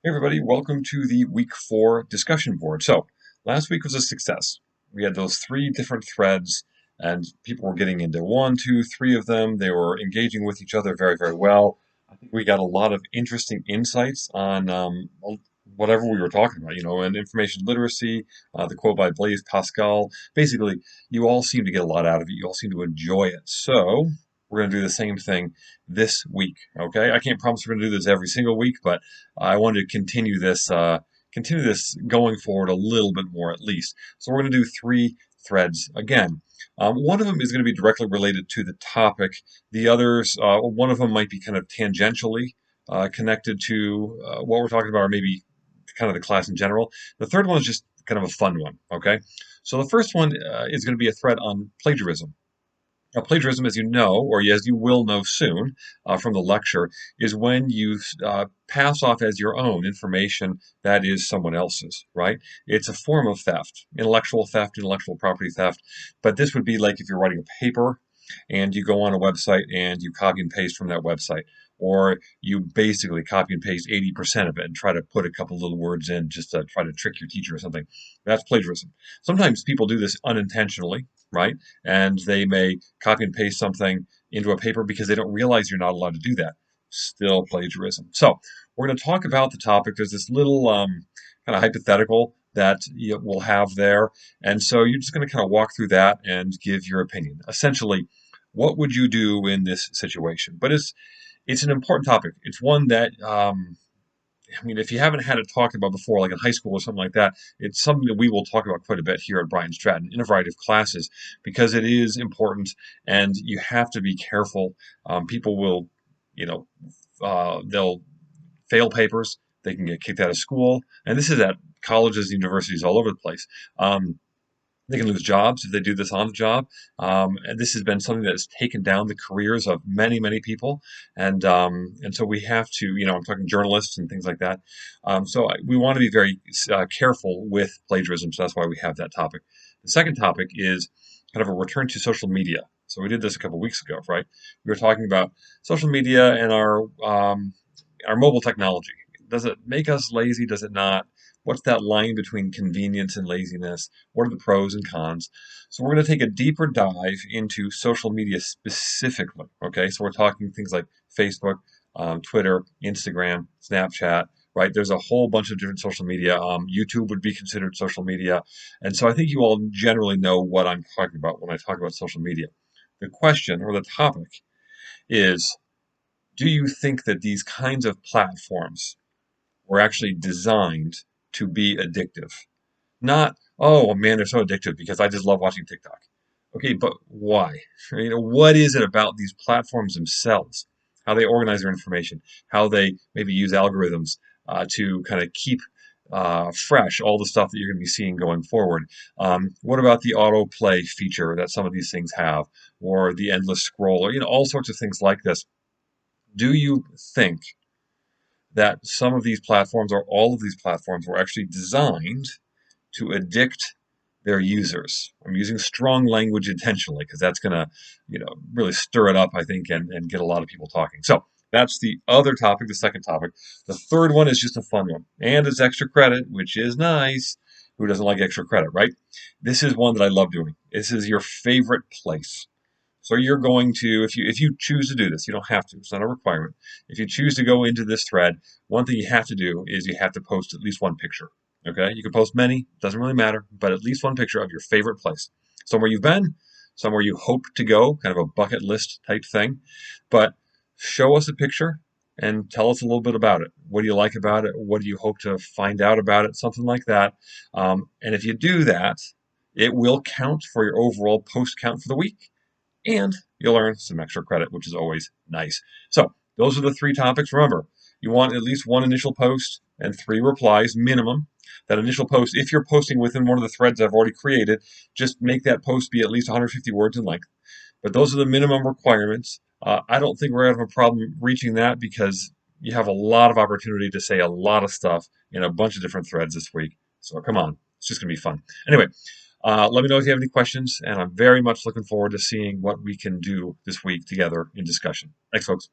Hey everybody, welcome to the week 4 discussion board. So, last week was a success. We had those 3 different threads, and people were getting into one, two, three of them. They were engaging with each other very, very well. I think we got a lot of interesting insights on whatever we were talking about, and information literacy, the quote by Blaise Pascal. Basically, you all seem to get a lot out of it. You all seem to enjoy it. So, we're going to do the same thing this week. Okay, I can't promise we're going to do this every single week, but I wanted to continue this going forward a little bit more at least. So we're going to do 3 threads again. One of them is going to be directly related to the topic. The others, one of them might be kind of tangentially connected to what we're talking about, or maybe kind of the class in general. The third one is just kind of a fun one. Okay, so the first one is going to be a thread on plagiarism. Now, plagiarism, as you know, or as you will know soon from the lecture, is when you pass off as your own information that is someone else's, right? It's a form of theft, intellectual property theft. But this would be like if you're writing a paper and you go on a website and you copy and paste from that website. Or you basically copy and paste 80% of it and try to put a couple little words in just to try to trick your teacher or something. That's plagiarism. Sometimes people do this unintentionally, right? And they may copy and paste something into a paper because they don't realize you're not allowed to do that. Still plagiarism. So we're going to talk about the topic. There's this little kind of hypothetical that we'll have there. And so you're just going to kind of walk through that and give your opinion. Essentially, what would you do in this situation? But it's an important topic. It's one that I mean, if you haven't had it talked about before, like in high school or something like that, it's something that we will talk about quite a bit here at Brian Stratton in a variety of classes because it is important and you have to be careful. People will, you know, they'll fail papers, they can get kicked out of school, and this is at colleges, universities all over the place. They can lose jobs if they do this on the job. And this has been something that has taken down the careers of many, many people. And so we have to, I'm talking journalists and things like that. We want to be very careful with plagiarism. So that's why we have that topic. The second topic is kind of a return to social media. So we did this a couple of weeks ago, right? We were talking about social media and our mobile technology. Does it make us lazy? Does it not? What's that line between convenience and laziness? What are the pros and cons? So we're going to take a deeper dive into social media specifically. Okay, so we're talking things like Facebook, Twitter, Instagram, Snapchat. Right, there's a whole bunch of different social media. YouTube would be considered social media, and so I think you all generally know what I'm talking about when I talk about social media. The question or the topic is: do you think that these kinds of platforms were actually designed to be addictive? Not, oh man, they're so addictive because I just love watching TikTok. Okay, but why? What is it about these platforms themselves? How they organize their information, how they maybe use algorithms to kind of keep fresh all the stuff that you're going to be seeing going forward. What about the autoplay feature that some of these things have, or the endless scroll, or all sorts of things like this? Do you think that some of these platforms or all of these platforms were actually designed to addict their users? I'm using strong language intentionally because that's going to, really stir it up, I think, and get a lot of people talking. So that's the other topic, the second topic. The third one is just a fun one, and it's extra credit, which is nice. Who doesn't like extra credit, right? This is one that I love doing. This is your favorite place. So you're going to, if you choose to do this, you don't have to. It's not a requirement. If you choose to go into this thread, one thing you have to do is you have to post at least one picture. Okay, you can post many, doesn't really matter, but at least one picture of your favorite place, somewhere you've been, somewhere you hope to go, kind of a bucket list type thing. But show us a picture and tell us a little bit about it. What do you like about it? What do you hope to find out about it? Something like that. And if you do that, it will count for your overall post count for the week and you'll earn some extra credit, which is always nice. So those are the 3 topics. Remember, you want at least one initial post and 3 replies minimum. That initial post, if you're posting within one of the threads I've already created, just make that post be at least 150 words in length. But those are the minimum requirements. I don't think we're going to have a problem reaching that because you have a lot of opportunity to say a lot of stuff in a bunch of different threads this week. So come on, it's just going to be fun. Anyway, let me know if you have any questions, and I'm very much looking forward to seeing what we can do this week together in discussion. Thanks, folks.